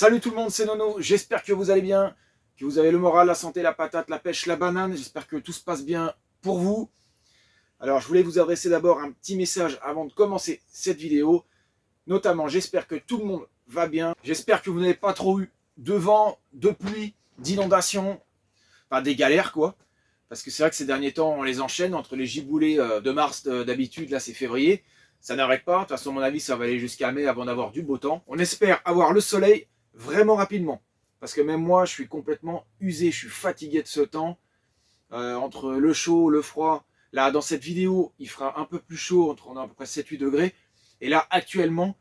Salut tout le monde, c'est Nono, j'espère que vous allez bien, que vous avez le moral, la santé, la patate, la pêche, la banane, j'espère que tout se passe bien pour vous. Alors je voulais vous adresser d'abord un petit message avant de commencer cette vidéo, notamment j'espère que tout le monde va bien, j'espère que vous n'avez pas trop eu de vent, de pluie, d'inondations, enfin des galères quoi, parce que c'est vrai que ces derniers temps on les enchaîne entre les giboulées de mars d'habitude, là c'est février, ça n'arrête pas, de toute façon à mon avis ça va aller jusqu'à mai avant d'avoir du beau temps. On espère avoir le soleil vraiment rapidement. Parce que même moi, je suis complètement usé, je suis fatigué de ce temps. Entre le chaud, le froid. Là, dans cette vidéo, il fera un peu plus chaud, on a à peu près 7-8 degrés. Et là, actuellement,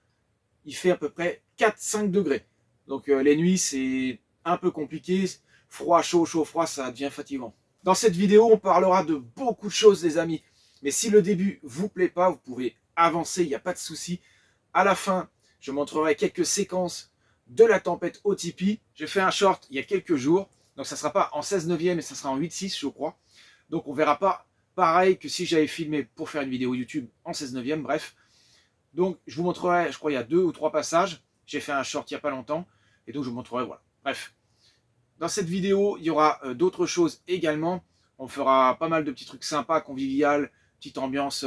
il fait à peu près 4-5 degrés. Donc les nuits, c'est un peu compliqué. Froid, chaud, chaud, froid, ça devient fatigant. Dans cette vidéo, on parlera de beaucoup de choses, les amis. Mais si le début vous plaît pas, vous pouvez avancer, il n'y a pas de souci. À la fin, je montrerai quelques séquences de la tempête au Tipeee. J'ai fait un short il y a quelques jours, donc ça ne sera pas en 16 neuvième, mais ça sera en 8-6, je crois. Donc on ne verra pas pareil que si j'avais filmé pour faire une vidéo YouTube en 16 neuvième, bref. Donc je vous montrerai, je crois il y a 2 ou 3 passages. J'ai fait un short il n'y a pas longtemps, et donc je vous montrerai, voilà. Bref, dans cette vidéo, il y aura d'autres choses également. On fera pas mal de petits trucs sympas, conviviales, petite ambiance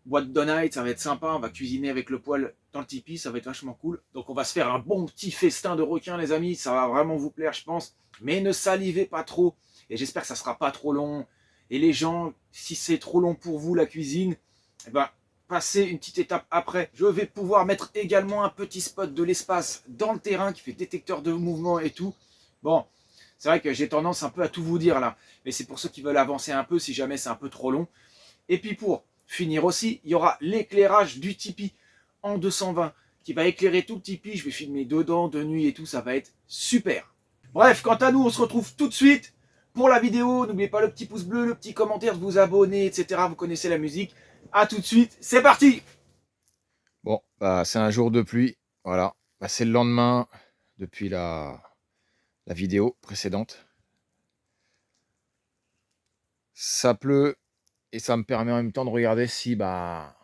boîte de night, ça va être sympa. On va cuisiner avec le poêle dans le Tipeee, ça va être vachement cool. Donc on va se faire un bon petit festin de requins, les amis. Ça va vraiment vous plaire, je pense. Mais ne salivez pas trop. Et j'espère que ça sera pas trop long. Et les gens, si c'est trop long pour vous, la cuisine, eh ben, passez une petite étape après. Je vais pouvoir mettre également un petit spot de l'espace dans le terrain qui fait détecteur de mouvement et tout. Bon, c'est vrai que j'ai tendance un peu à tout vous dire là. Mais c'est pour ceux qui veulent avancer un peu si jamais c'est un peu trop long. Et puis pour finir aussi, il y aura l'éclairage du Tipeee en 220 qui va éclairer tout le Tipeee. Je vais filmer dedans, de nuit et tout, ça va être super. Bref, quant à nous, on se retrouve tout de suite pour la vidéo. N'oubliez pas le petit pouce bleu, le petit commentaire, de vous abonner, etc. Vous connaissez la musique. A tout de suite, c'est parti. Bon, bah, c'est un jour de pluie, voilà. Bah, c'est le lendemain depuis la vidéo précédente. Ça pleut et ça me permet en même temps de regarder si bah,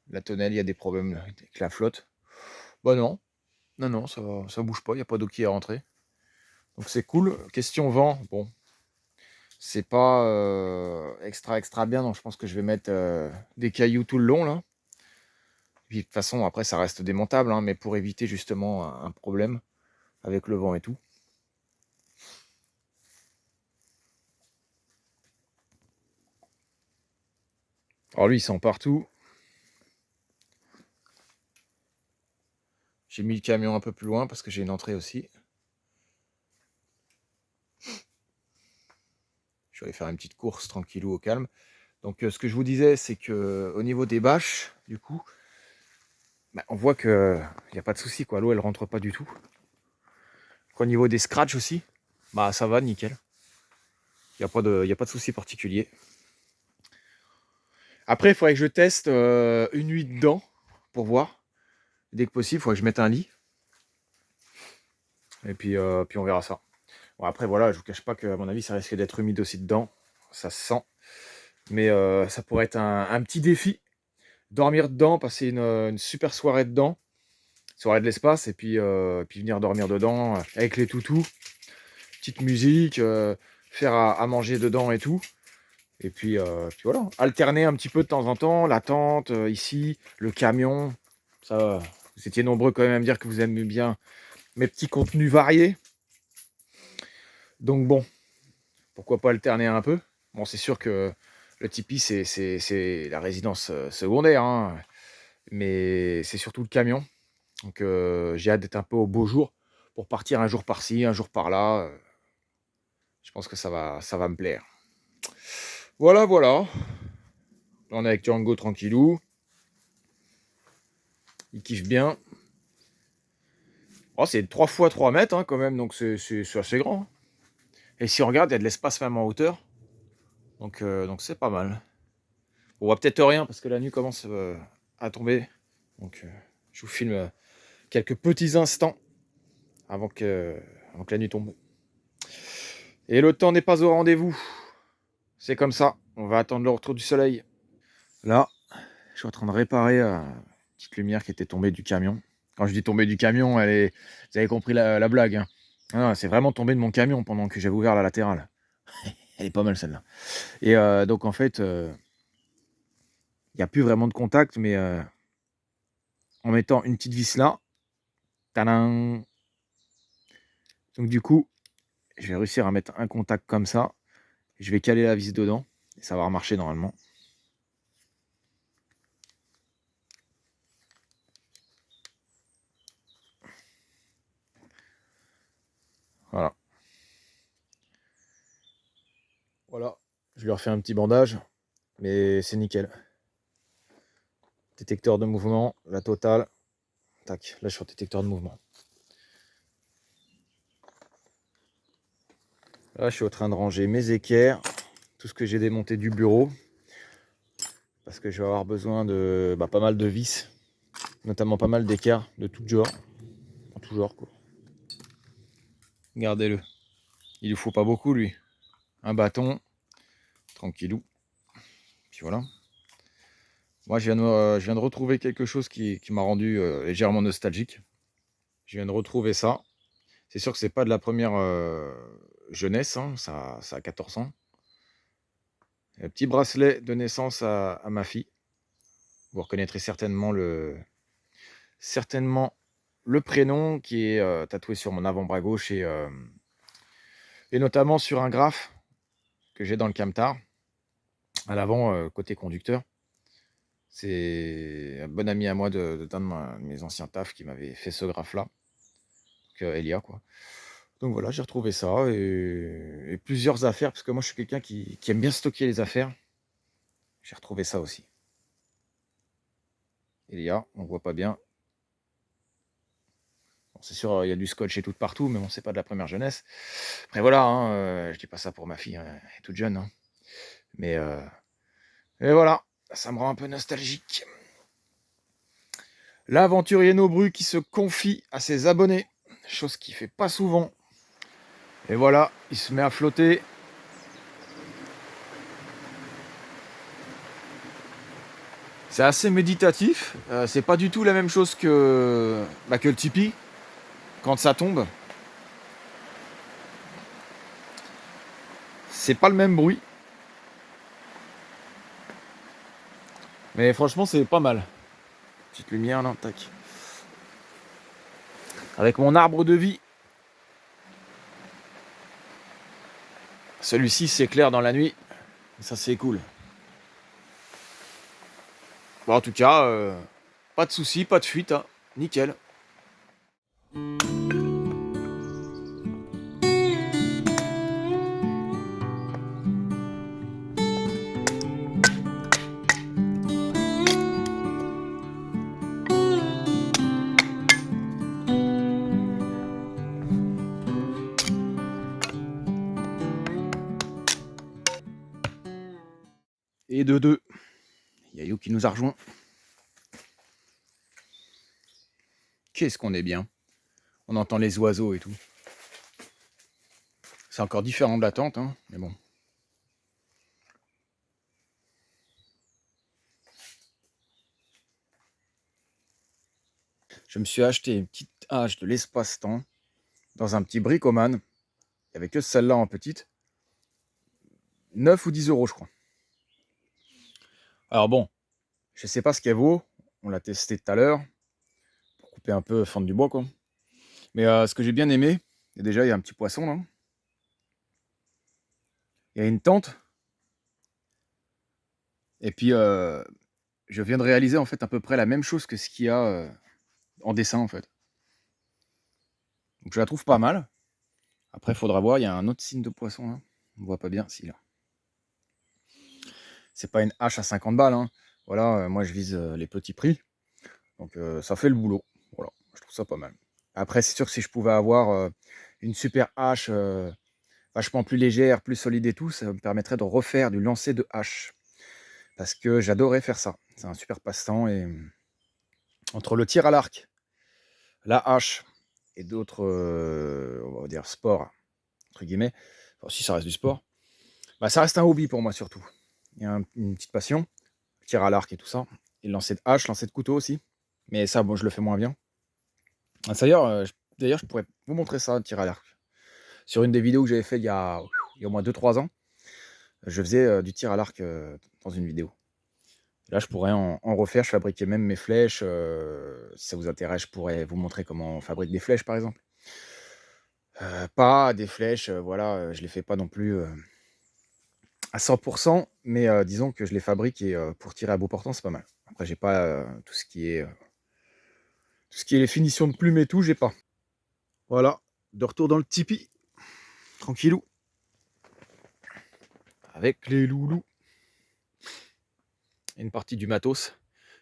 la tonnelle, il y a des problèmes avec la flotte. Bah non, non, ça bouge pas, il n'y a pas d'eau qui est rentrée. Donc c'est cool. Question vent, bon, c'est pas extra bien, donc je pense que je vais mettre des cailloux tout le long là. Puis de toute façon, après, ça reste démontable, hein, mais pour éviter justement un problème avec le vent et tout. Alors lui, il sent partout. J'ai mis le camion un peu plus loin parce que j'ai une entrée aussi. Je vais aller faire une petite course tranquillou au calme. Donc ce que je vous disais, c'est que au niveau des bâches, du coup, bah, on voit qu'il n'y a pas de souci, quoi. L'eau, elle rentre pas du tout. Au niveau des scratchs aussi, bah ça va, nickel. Il n'y a pas de souci particulier. Après, il faudrait que je teste une nuit dedans pour voir. Dès que possible, il faudrait que je mette un lit. Et puis on verra ça. Bon, après, voilà, je vous cache pas qu'à mon avis, ça risque d'être humide aussi dedans. Ça se sent. Mais ça pourrait être un petit défi. Dormir dedans, passer une super soirée dedans. Soirée de l'espace. Et puis venir dormir dedans avec les toutous. Petite musique. Faire à manger dedans et tout. Et puis voilà. Alterner un petit peu de temps en temps. La tente, ici, le camion. Ça, vous étiez nombreux quand même à me dire que vous aimez bien mes petits contenus variés. Donc bon, pourquoi pas alterner un peu. Bon, c'est sûr que le Tipeee, c'est la résidence secondaire, hein, mais c'est surtout le camion. Donc j'ai hâte d'être un peu au beau jour pour partir un jour par-ci, un jour par-là. Je pense que ça va me plaire. Voilà, voilà. Là, on est avec Django tranquillou. Il kiffe bien. Oh, c'est 3 fois 3 mètres hein, quand même, donc c'est assez grand. Et si on regarde, il y a de l'espace même en hauteur. Donc c'est pas mal. On voit peut-être rien parce que la nuit commence à tomber. Donc je vous filme quelques petits instants avant que la nuit tombe. Et le temps n'est pas au rendez-vous. C'est comme ça. On va attendre le retour du soleil. Là, je suis en train de réparer une petite lumière qui était tombée du camion. Quand je dis tomber du camion, vous avez compris la blague. Hein. Non, c'est vraiment tombé de mon camion pendant que j'avais ouvert la latérale. Elle est pas mal celle-là. Et donc en fait, il n'y a plus vraiment de contact, mais en mettant une petite vis là, tadam. Donc du coup, je vais réussir à mettre un contact comme ça. Je vais caler la vis dedans et ça va remarcher normalement. Voilà. Voilà. Je lui refais un petit bandage, mais c'est nickel. Détecteur de mouvement, la totale. Tac, là sur détecteur de mouvement. Là, je suis en train de ranger mes équerres, tout ce que j'ai démonté du bureau, parce que je vais avoir besoin de pas mal de vis, notamment pas mal d'équerres de tout genre, en tout genre quoi. Regardez-le, il lui faut pas beaucoup lui, un bâton, tranquillou, puis voilà. Moi, je viens de retrouver quelque chose qui m'a rendu légèrement nostalgique. Je viens de retrouver ça. C'est sûr que c'est pas de la première jeunesse, hein, ça a 14 ans. Un petit bracelet de naissance à ma fille. Vous reconnaîtrez certainement le prénom qui est tatoué sur mon avant-bras gauche et notamment sur un graphe que j'ai dans le camtar, à l'avant, côté conducteur. C'est un bon ami à moi d'un de mes anciens tafs qui m'avait fait ce graphe-là. Donc, Elia, quoi. Donc voilà, j'ai retrouvé ça et plusieurs affaires, parce que moi je suis quelqu'un qui aime bien stocker les affaires. J'ai retrouvé ça aussi. Elia, on voit pas bien. Bon, c'est sûr, il y a du scotch et tout partout, mais bon, c'est pas de la première jeunesse. Après voilà, hein, je dis pas ça pour ma fille, hein, elle est toute jeune. Hein. Mais et voilà, ça me rend un peu nostalgique. L'aventurier Nobru qui se confie à ses abonnés, chose qu'il fait pas souvent. Et voilà, il se met à flotter. C'est assez méditatif. C'est pas du tout la même chose que le Tipeee quand ça tombe. C'est pas le même bruit. Mais franchement, c'est pas mal. Petite lumière là, tac. Avec mon arbre de vie. Celui-ci s'éclaire dans la nuit. Ça, c'est cool. Bon, en tout cas, pas de soucis, pas de fuite. Hein. Nickel. Et de deux. Yayou qui nous a rejoint. Qu'est-ce qu'on est bien. On entend les oiseaux et tout. C'est encore différent de la tente, hein, mais bon. Je me suis acheté une petite hache de l'espace-temps dans un petit bricoman. Il n'y avait que celle-là en petite. 9 ou 10 euros, je crois. Alors bon, je sais pas ce qu'elle vaut. On l'a testé tout à l'heure. Pour couper un peu, fendre du bois, quoi. Mais ce que j'ai bien aimé, et déjà, il y a un petit poisson, là. Il y a une tente. Et puis, je viens de réaliser, en fait, à peu près la même chose que ce qu'il y a en dessin, en fait. Donc, je la trouve pas mal. Après, il faudra voir, il y a un autre signe de poisson, là. On ne voit pas bien, si, là. C'est pas une hache à 50 balles, hein. Voilà, moi, je vise les petits prix. Donc, ça fait le boulot. Voilà, je trouve ça pas mal. Après, c'est sûr que si je pouvais avoir une super hache vachement plus légère, plus solide et tout, ça me permettrait de refaire du lancer de hache. Parce que j'adorais faire ça. C'est un super passe-temps. Et entre le tir à l'arc, la hache et d'autres, on va dire, sports, entre guillemets, enfin, si ça reste du sport, ça reste un hobby pour moi surtout. Il y a une petite passion, le tir à l'arc et tout ça. Et le lancer de hache, lancer de couteau aussi. Mais ça, bon, je le fais moins bien. Ah, d'ailleurs, je pourrais vous montrer ça, un tir à l'arc. Sur une des vidéos que j'avais fait il y a au moins 2-3 ans, je faisais du tir à l'arc dans une vidéo. Là, je pourrais en refaire. Je fabriquais même mes flèches. Si ça vous intéresse, je pourrais vous montrer comment on fabrique des flèches, par exemple. Pas des flèches, voilà, je les fais pas non plus à 100%, mais disons que je les fabrique et pour tirer à bout portant, c'est pas mal. Après, j'ai pas tout ce qui est les finitions de plumes et tout, j'ai pas. Voilà, de retour dans le tipi, tranquillou, avec les loulous. Et une partie du matos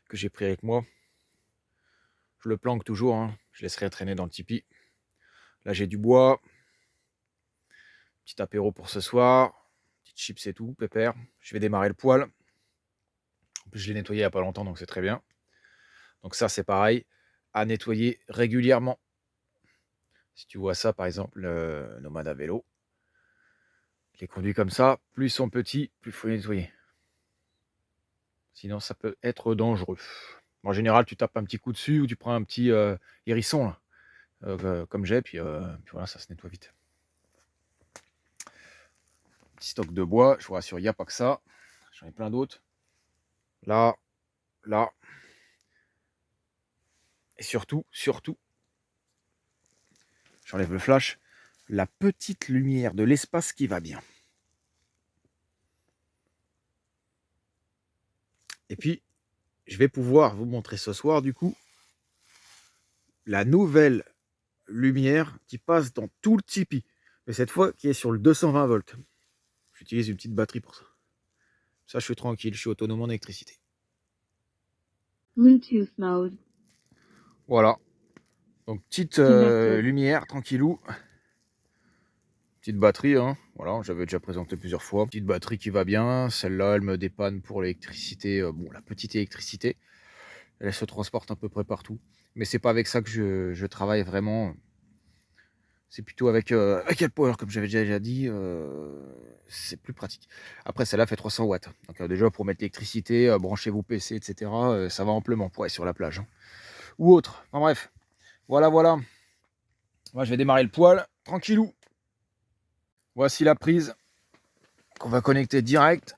que j'ai pris avec moi. Je le planque toujours, hein. Je laisse rien traîner dans le tipi. Là, j'ai du bois. Petit apéro pour ce soir. Petite chips et tout, pépère. Je vais démarrer le poêle. En plus, je l'ai nettoyé il n'y a pas longtemps, donc c'est très bien. Donc ça, c'est pareil, à nettoyer régulièrement. Si tu vois ça, par exemple, le nomade à vélo, les conduits comme ça, plus ils sont petits, plus il faut les nettoyer. Sinon, ça peut être dangereux. En général, tu tapes un petit coup dessus ou tu prends un petit hérisson, là, comme j'ai, puis voilà, ça se nettoie vite. Petit stock de bois, je vous rassure, il n'y a pas que ça. J'en ai plein d'autres. Là, là. Et surtout, j'enlève le flash, la petite lumière de l'espace qui va bien. Et puis, je vais pouvoir vous montrer ce soir, du coup, la nouvelle lumière qui passe dans tout le Tipeee. Mais cette fois, qui est sur le 220 volts. J'utilise une petite batterie pour ça. Ça, je suis tranquille, je suis autonome en électricité. Bluetooth mode. Voilà. Donc, petite lumière, tranquillou. Petite batterie, hein. Voilà, j'avais déjà présenté plusieurs fois. Petite batterie qui va bien. Celle-là, elle me dépanne pour l'électricité. Bon, la petite électricité. Elle se transporte à peu près partout. Mais c'est pas avec ça que je travaille vraiment. C'est plutôt avec Power, comme j'avais déjà dit. C'est plus pratique. Après, celle-là fait 300 watts. Donc déjà, pour mettre l'électricité, brancher vos PC, etc., ça va amplement pour aller sur la plage. Hein. Ou autre. Enfin bref. Voilà. Moi, je vais démarrer le poêle. Tranquillou. Voici la prise qu'on va connecter direct.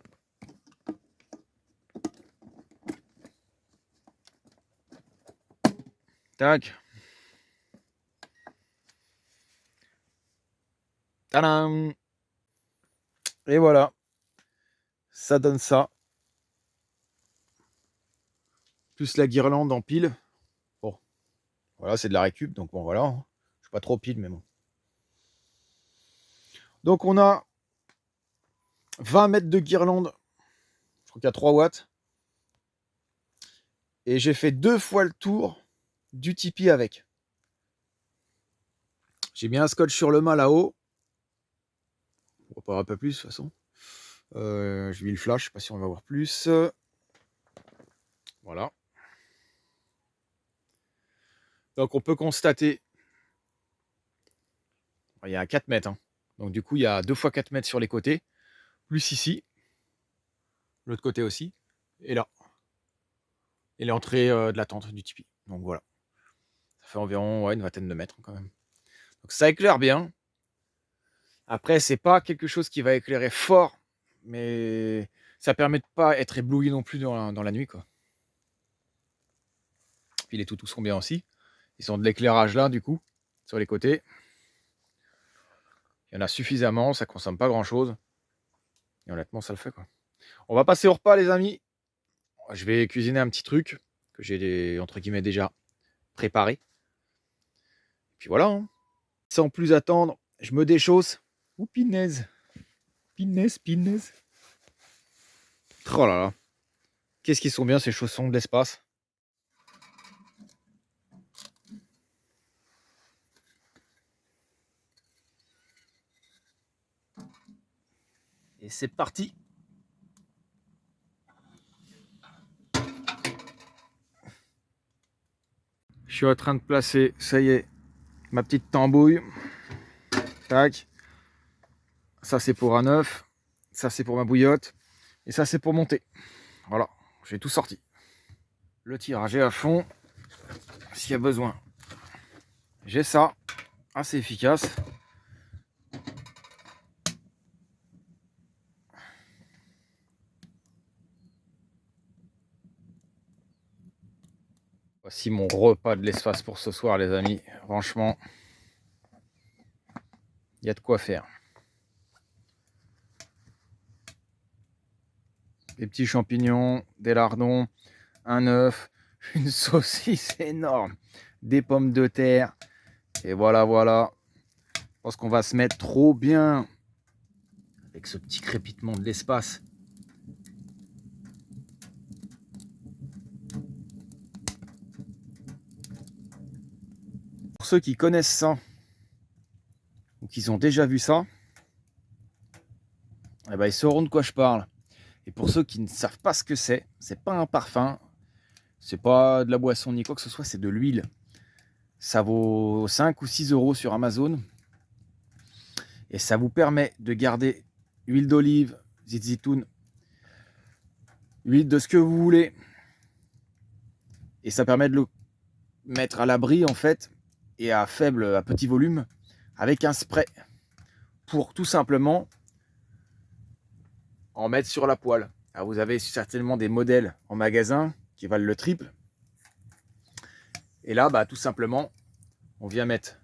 Tac. Tadam. Et voilà. Ça donne ça. Plus la guirlande en pile. Bon. Voilà, c'est de la récup. Donc bon, voilà. Je suis pas trop pile, mais bon. Donc on a 20 mètres de guirlande. Je crois qu'il y a 3 watts. Et j'ai fait 2 fois le tour du Tipeee avec. J'ai mis un scotch sur le mât là-haut. On va pas voir un peu plus de toute façon. J'ai mis le flash, je sais pas si on va voir plus. Voilà. Donc on peut constater. Il y a 4 mètres. Hein. Donc du coup, il y a 2 fois 4 mètres sur les côtés. Plus ici. L'autre côté aussi. Et là. Et l'entrée de la tente du Tipeee. Donc voilà. Ça fait environ une vingtaine de mètres quand même. Donc ça éclaire bien. Après, c'est pas quelque chose qui va éclairer fort. Mais ça permet de pas être ébloui non plus dans la nuit, quoi. Puis les toutous sont bien aussi. Ils ont de l'éclairage là, du coup, sur les côtés. Il y en a suffisamment, ça consomme pas grand chose. Et honnêtement, ça le fait, quoi. On va passer au repas, les amis. Je vais cuisiner un petit truc que j'ai, entre guillemets, déjà préparé. Puis voilà. Hein. Sans plus attendre, je me déchausse. Ouh, pinaise. Pinaise. Oh là là. Qu'est-ce qu'ils sont bien, ces chaussons de l'espace. Et c'est parti. Je suis en train de placer, ça y est, ma petite tambouille. Tac. Ça c'est pour un œuf. Ça c'est pour ma bouillotte. Et ça c'est pour monter. Voilà, j'ai tout sorti. Le tirage est à fond. S'il y a besoin j'ai ça, assez efficace. Voici mon repas de l'espace pour ce soir, les amis. Franchement, il y a de quoi faire. Des petits champignons, des lardons, un œuf, une saucisse énorme, des pommes de terre. Et voilà, voilà. Je pense qu'on va se mettre trop bien avec ce petit crépitement de l'espace. Pour ceux qui connaissent ça, ou qui ont déjà vu ça, eh ben, ils sauront de quoi je parle. Et pour ceux qui ne savent pas ce que c'est pas un parfum, c'est pas de la boisson ni quoi que ce soit, c'est de l'huile. Ça vaut 5 ou 6 euros sur Amazon. Et ça vous permet de garder huile d'olive, zitoun, huile de ce que vous voulez. Et ça permet de le mettre à l'abri en fait, et à petit volume, avec un spray. Pour tout simplement en mettre sur la poêle. Alors vous avez certainement des modèles en magasin qui valent le triple. Et là, bah, tout simplement, on vient mettre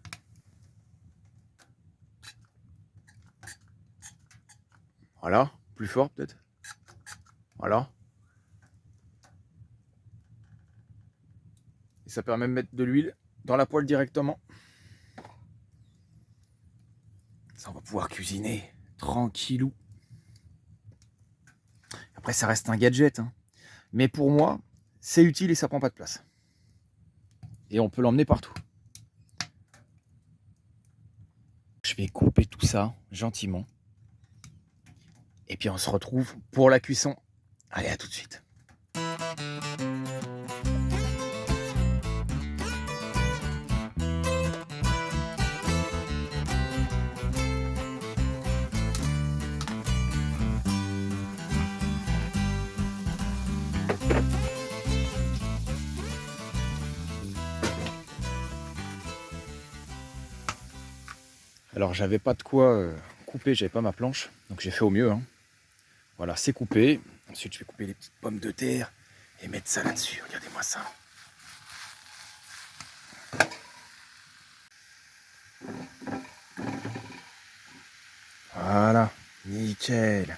voilà, plus fort peut-être. Voilà. Et ça permet de mettre de l'huile dans la poêle directement. Ça, on va pouvoir cuisiner tranquillou. Après, ça reste un gadget, hein. Mais pour moi, c'est utile et ça prend pas de place. Et on peut l'emmener partout. Je vais couper tout ça gentiment. Et puis on se retrouve pour la cuisson. Allez, à tout de suite. Alors j'avais pas de quoi couper, j'avais pas ma planche, donc j'ai fait au mieux, hein. Voilà, c'est coupé. Ensuite je vais couper les petites pommes de terre et mettre ça là-dessus. Regardez-moi ça. Voilà, nickel.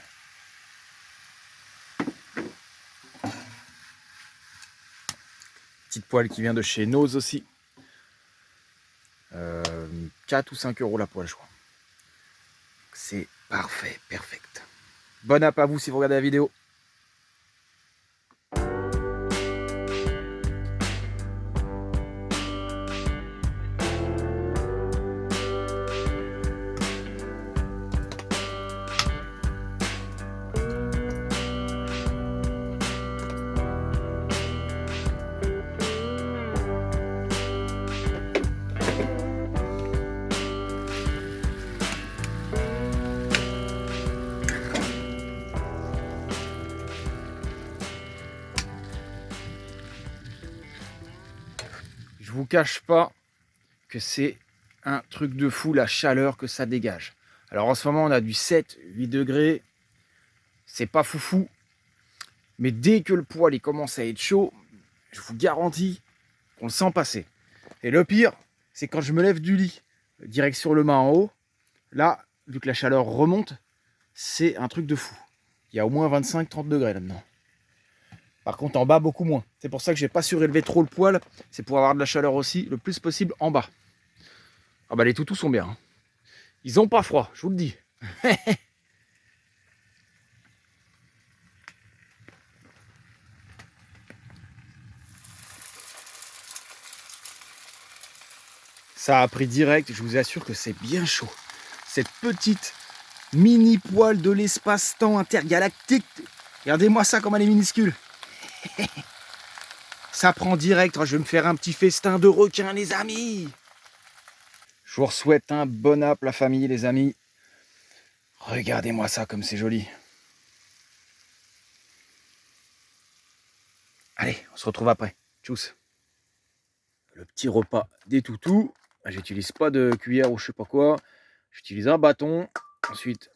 Petite poêle qui vient de chez Nose aussi. 4 ou 5 euros la poêle, je crois. C'est parfait, perfect. Bonne app à vous si vous regardez la vidéo. Je vous cache pas que c'est un truc de fou la chaleur que ça dégage. Alors en ce moment on a du 7-8 degrés, c'est pas foufou, mais dès que le poêle il commence à être chaud, je vous garantis qu'on le sent passer. Et le pire, c'est quand je me lève du lit, direct sur le mât en haut, là, vu que la chaleur remonte, c'est un truc de fou. Il y a au moins 25-30 degrés là-dedans. Par contre en bas beaucoup moins. C'est pour ça que j'ai pas surélevé trop le poêle, c'est pour avoir de la chaleur aussi le plus possible en bas. Ah bah les toutous sont bien, hein. Ils ont pas froid, je vous le dis. Ça a pris direct, je vous assure que c'est bien chaud. Cette petite mini poêle de l'espace-temps intergalactique. Regardez-moi ça comme elle est minuscule. Ça prend direct, je vais me faire un petit festin de requins les amis. Je vous souhaite un bon app la famille les amis. Regardez-moi ça comme c'est joli. Allez, on se retrouve après. Tchuss. Le petit repas des toutous. J'utilise pas de cuillère ou je sais pas quoi. J'utilise un bâton. Ensuite,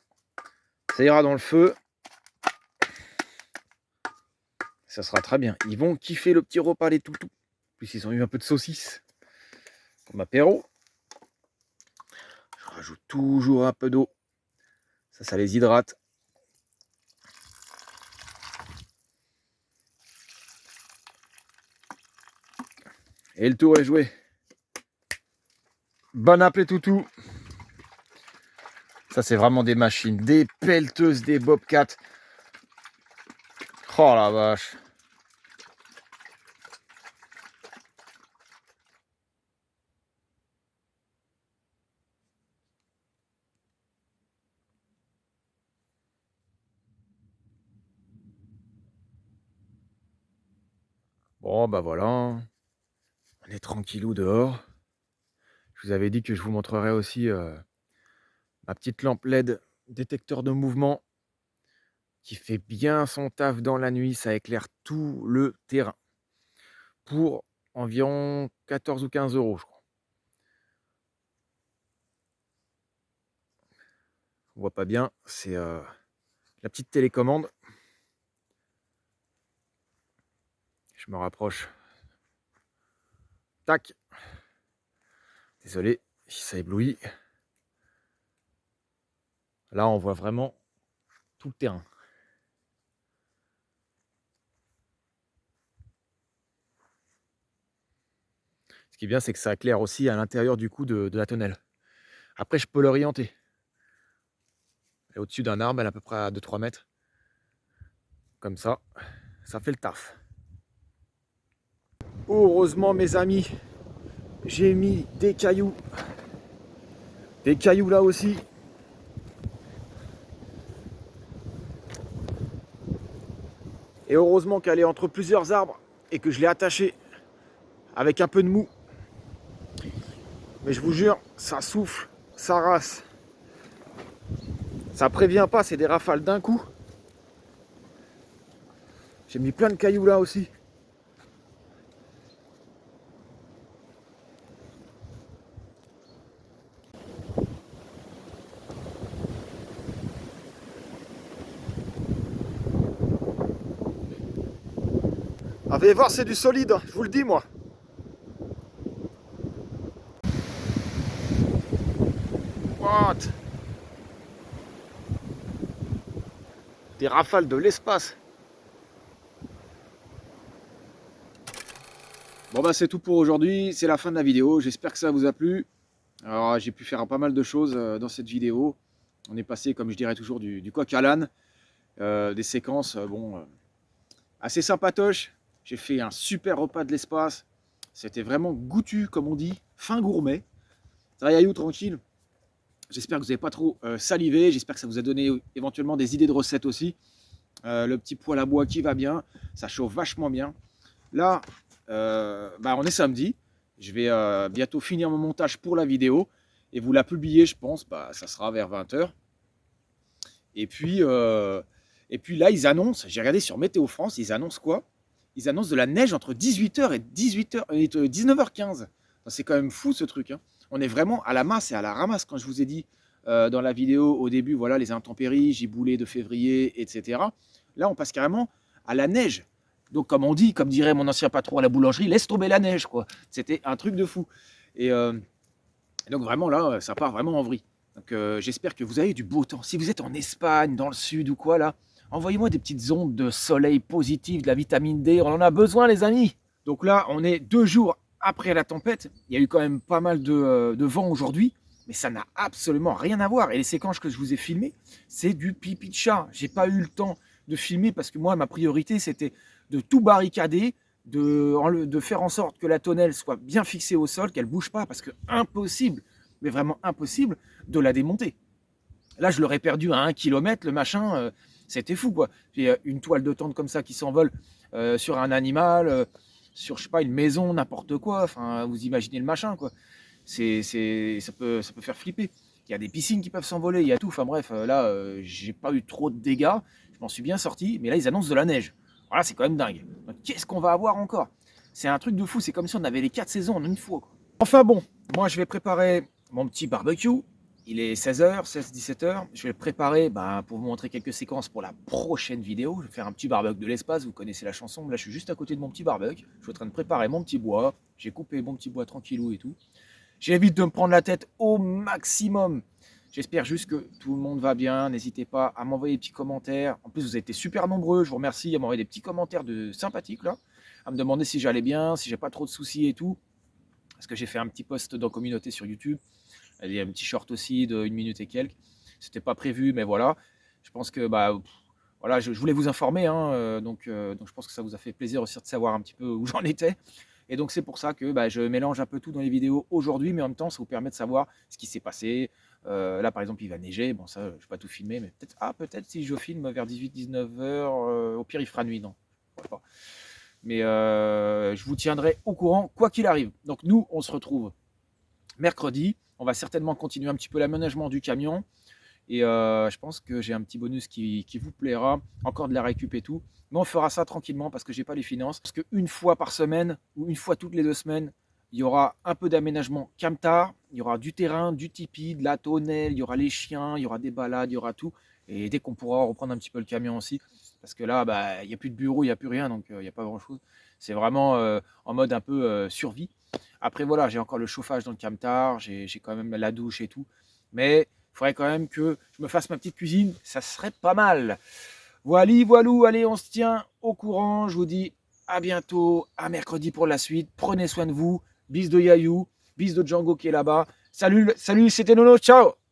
ça ira dans le feu. Ça sera très bien. Ils vont kiffer le petit repas, les toutous. En plus, ils ont eu un peu de saucisse comme apéro. Je rajoute toujours un peu d'eau. Ça les hydrate. Et le tour est joué. Bon appétit toutou. Ça, c'est vraiment des machines. Des pelleteuses, des bobcats. Oh la vache. Bon, bah voilà. On est tranquillou dehors. Je vous avais dit que je vous montrerai aussi ma petite lampe LED détecteur de mouvement qui fait bien son taf dans la nuit. Ça éclaire tout le terrain pour environ 14 ou 15 euros, je crois. On voit pas bien, c'est la petite télécommande. Je me rapproche. Tac. Désolé si ça éblouit. Là, on voit vraiment tout le terrain. Ce qui est bien, c'est que ça éclaire aussi à l'intérieur du coup de la tonnelle. Après, je peux l'orienter. Elle est au-dessus d'un arbre, elle est à peu près à 2-3 mètres. Comme ça fait le taf. Heureusement, mes amis, j'ai mis des cailloux. Des cailloux là aussi. Et heureusement qu'elle est entre plusieurs arbres et que je l'ai attachée avec un peu de mou. Mais je vous jure, ça souffle, ça rase. Ça prévient pas, c'est des rafales d'un coup. J'ai mis plein de cailloux là aussi. Ah, vous allez voir, c'est du solide, je vous le dis moi. What? Des rafales de l'espace. Bon bah c'est tout pour aujourd'hui, c'est la fin de la vidéo, j'espère que ça vous a plu. Alors j'ai pu faire pas mal de choses dans cette vidéo. On est passé, comme je dirais toujours, du coq à l'âne, des séquences assez sympatoches. J'ai fait un super repas de l'espace, c'était vraiment goûtu comme on dit, fin gourmet. Travaillez tranquille. J'espère que vous n'avez pas trop salivé, j'espère que ça vous a donné éventuellement des idées de recettes aussi. Le petit poêle à bois qui va bien, ça chauffe vachement bien. Là, on est samedi, je vais bientôt finir mon montage pour la vidéo et vous la publier, je pense, ça sera vers 20 h. Et puis là, ils annoncent, j'ai regardé sur Météo France, ils annoncent quoi? Ils annoncent de la neige entre 18 h et 19h15. C'est quand même fou ce truc, hein. On est vraiment à la masse et à la ramasse, quand je vous ai dit dans la vidéo au début, voilà, les intempéries, giboulées de février, etc. Là, on passe carrément à la neige. Donc, comme on dit, comme dirait mon ancien patron à la boulangerie, laisse tomber la neige, quoi. C'était un truc de fou. Et donc, vraiment, là, ça part vraiment en vrille. Donc, j'espère que vous avez du beau temps. Si vous êtes en Espagne, dans le sud ou quoi, là, envoyez-moi des petites ondes de soleil positif, de la vitamine D. On en a besoin, les amis. Donc là, on est 2 jours après la tempête. Il y a eu quand même pas mal de vent aujourd'hui. Mais ça n'a absolument rien à voir. Et les séquences que je vous ai filmées, c'est du pipi de chat. J'ai pas eu le temps de filmer parce que moi, ma priorité, c'était de tout barricader, de faire en sorte que la tonnelle soit bien fixée au sol, qu'elle ne bouge pas, parce que impossible, mais vraiment impossible, de la démonter. Là, je l'aurais perdu à 1 km, le machin, c'était fou, quoi. Puis, une toile de tente comme ça qui s'envole sur un animal, sur, je sais pas, une maison, n'importe quoi. Enfin, vous imaginez le machin, quoi. Ça peut faire flipper. Il y a des piscines qui peuvent s'envoler, il y a tout. Enfin bref, là, j'ai pas eu trop de dégâts. Je m'en suis bien sorti. Mais là, ils annoncent de la neige. Voilà, c'est quand même dingue. Donc, qu'est-ce qu'on va avoir encore? C'est un truc de fou. C'est comme si on avait les 4 saisons en une fois, quoi. Enfin bon, moi, je vais préparer mon petit barbecue. Il est 16h, 16-17h. Je vais le préparer pour vous montrer quelques séquences pour la prochaine vidéo. Je vais faire un petit barbecue de l'espace. Vous connaissez la chanson. Là, je suis juste à côté de mon petit barbecue. Je suis en train de préparer mon petit bois. J'ai coupé mon petit bois tranquillou et tout. J'évite de me prendre la tête au maximum. J'espère juste que tout le monde va bien. N'hésitez pas à m'envoyer des petits commentaires. En plus, vous avez été super nombreux. Je vous remercie à m'envoyer des petits commentaires sympathiques là, à me demander si j'allais bien, si j'ai pas trop de soucis et tout. Parce que j'ai fait un petit post dans la communauté sur YouTube. Il y a un petit short aussi de 1 minute et quelques. C'était pas prévu, mais voilà. Je pense que voilà, je voulais vous informer, hein, donc je pense que ça vous a fait plaisir aussi de savoir un petit peu où j'en étais. Et donc c'est pour ça que je mélange un peu tout dans les vidéos aujourd'hui, mais en même temps ça vous permet de savoir ce qui s'est passé. Là par exemple il va neiger, bon ça je ne vais pas tout filmer, mais peut-être si je filme vers 18-19 heures, au pire il fera nuit, non. Pas. Mais je vous tiendrai au courant quoi qu'il arrive. Donc nous on se retrouve mercredi. On va certainement continuer un petit peu l'aménagement du camion. Et je pense que j'ai un petit bonus qui vous plaira. Encore de la récup et tout. Mais on fera ça tranquillement parce que j'ai pas les finances. Parce qu'une fois par semaine ou une fois toutes les 2 semaines, il y aura un peu d'aménagement camtar. Il y aura du terrain, du tipi, de la tonnelle. Il y aura les chiens, il y aura des balades, il y aura tout. Et dès qu'on pourra reprendre un petit peu le camion aussi. Parce que là, il n'y a plus de bureau, il n'y a plus rien. Donc il n'y a pas grand-chose. C'est vraiment en mode un peu survie. Après, voilà, j'ai encore le chauffage dans le camtar. J'ai quand même la douche et tout. Mais il faudrait quand même que je me fasse ma petite cuisine, ça serait pas mal. Voilou, allez, on se tient au courant. Je vous dis à bientôt, à mercredi pour la suite. Prenez soin de vous. Bis de Yayou, bis de Django qui est là-bas. Salut, c'était Nono, ciao.